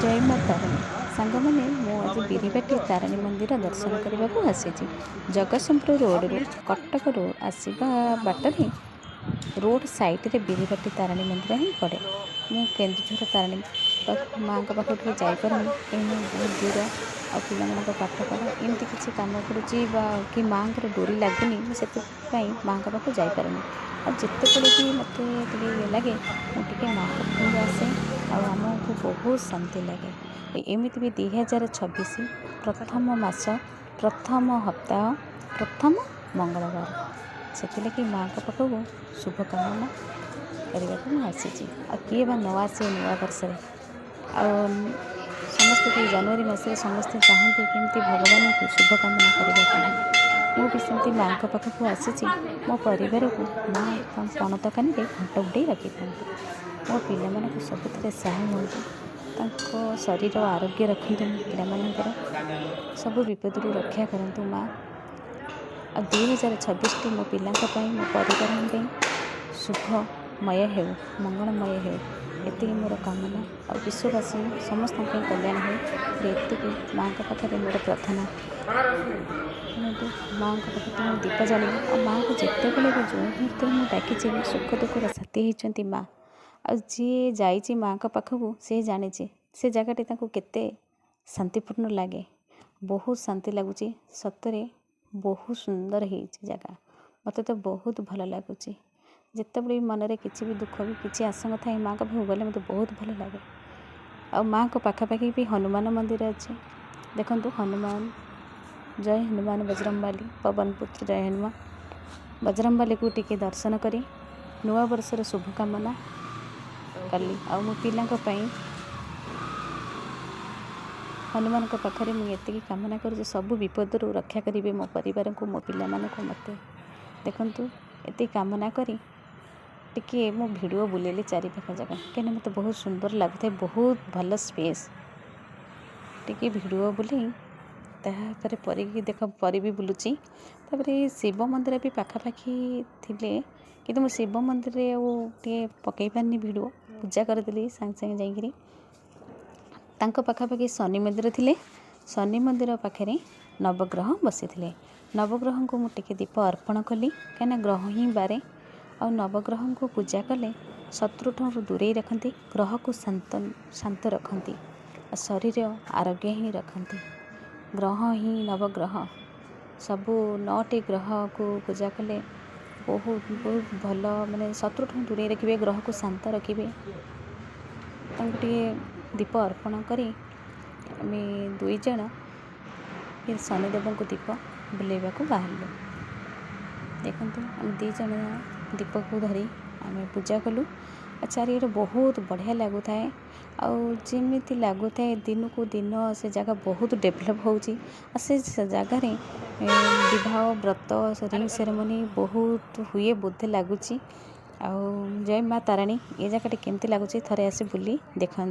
जय माँ तारिणी सांग मैंने आज बिरिबाटी तारिणी मंदिर दर्शन करने को आसी जगतसिंहपुर रोड रु कटक रो आसवा बाटर रोड साइड रे बिरिबाटी तारिणी मंदिर ही पड़े। मु केन्दुझर तारिणी माँ पाखक टे जापरूनी कहीं बहुत दूर आ पिला पाठ पढ़ा एमती किसी कम पड़ी कि माँ को डोरी लगुनि से माँ पाखक जापरूनी आ जिते बड़े भी मत ये लगे मुझे माँ पाखक आसे आमको बहुत शांति लगे। एमती भी 2026 प्रथम मास प्रथम हप्ताह प्रथम मंगलवार से माँ पाखक शुभकामना करने को आसी किए बा न आसे नुआ वर्ष समस्त जनवरी मसरे समस्ते चाहते कि भगवान को शुभकामना करने मुझे माँ पाखक आसी मो परिवार को माँ पण तकानी घंट उड़े रखी था मो पिला सबुथ साहु शरीर आरोग्य रखु पिला सब विपद रक्षा करूँ माँ। 2026 मो पिला मो परिवार शुभमय हो मंगलमय हो ये मोर कामना और विश्ववासी समस्त कल्याण हो ये माँ पाखे मोर प्रार्थना। माँ पाखे दीप जानी और माँ को जिते बड़े भी जो मुहूर्त मुझे डाकी सुख दुखर साथी होती माँ आ जी जा माँ पाखक से जाने से जगटी केते शांतिपूर्ण लगे बहुत शांति लगुच सतरे बहुत सुंदर है जगह मत तो बहुत भल लगुच जिते बड़े मनरे किसी भी दुख भी किसी आशंका थाए माँ का पाखक गले मत बहुत भल लगे। आ माँ को पाखापाखि भी हनुमान मंदिर अच्छे देखु हनुमान जय हनुमान बजरंगबाली पवन पुत्र जय हनुमान बजरंगबाली को टिके दर्शन करी नुआ वर्षर शुभकामना कली आ मो पिला हनुमान पाखे मुझे कामना कर सब विपद रक्षा करेंगे मो परिवार को मो पिला को मत देखु ये कामना करी टिके मो भिडियो बुलेली चारिपाख जगह कहीं मत बहुत सुंदर लगुए बहुत भल स्पेस टिके भिडियो बुले तापर परी देख परी भी बुलूची शिव मंदिर भी पाखापाखि थिले कि मो शिव मंदिर टे पकई पारनी भिडियो पूजा करदेली सांगे सांगे जाकि पाखापाखि शनि मंदिर थिले शनि मंदिर पाखे नवग्रह बसी थे नवग्रह को मुझे दीप अर्पण कली कहीं ग्रह ही बारे और नवग्रह को पूजा कले शत्रु ठार दूरे रखती ग्रह को शांत रखती शरीर आरोग्य ही रखती ग्रह ही नवग्रह सबू 9टी ग्रह को पूजा कले बहुत बहुत भल माने शत्रु ठार दूरे रखिए ग्रह को शांत रखिए दीप अर्पण करी आम 2 जन फिर शनिदेव को दीप बुलेवा को बाहर देखु आम 2 जन दीप को धरी आम पूजा कलु चारिटे बहुत बढ़िया लगुए आमती लगुए दिन को दिन से जगह बहुत डेभलप होची से जगार विवाह व्रत रिंग सेरेमनी बहुत हुए बोधे लगुच जय माँ तारिणी ये जगह केमती लगुच थे आसी बुली देखु।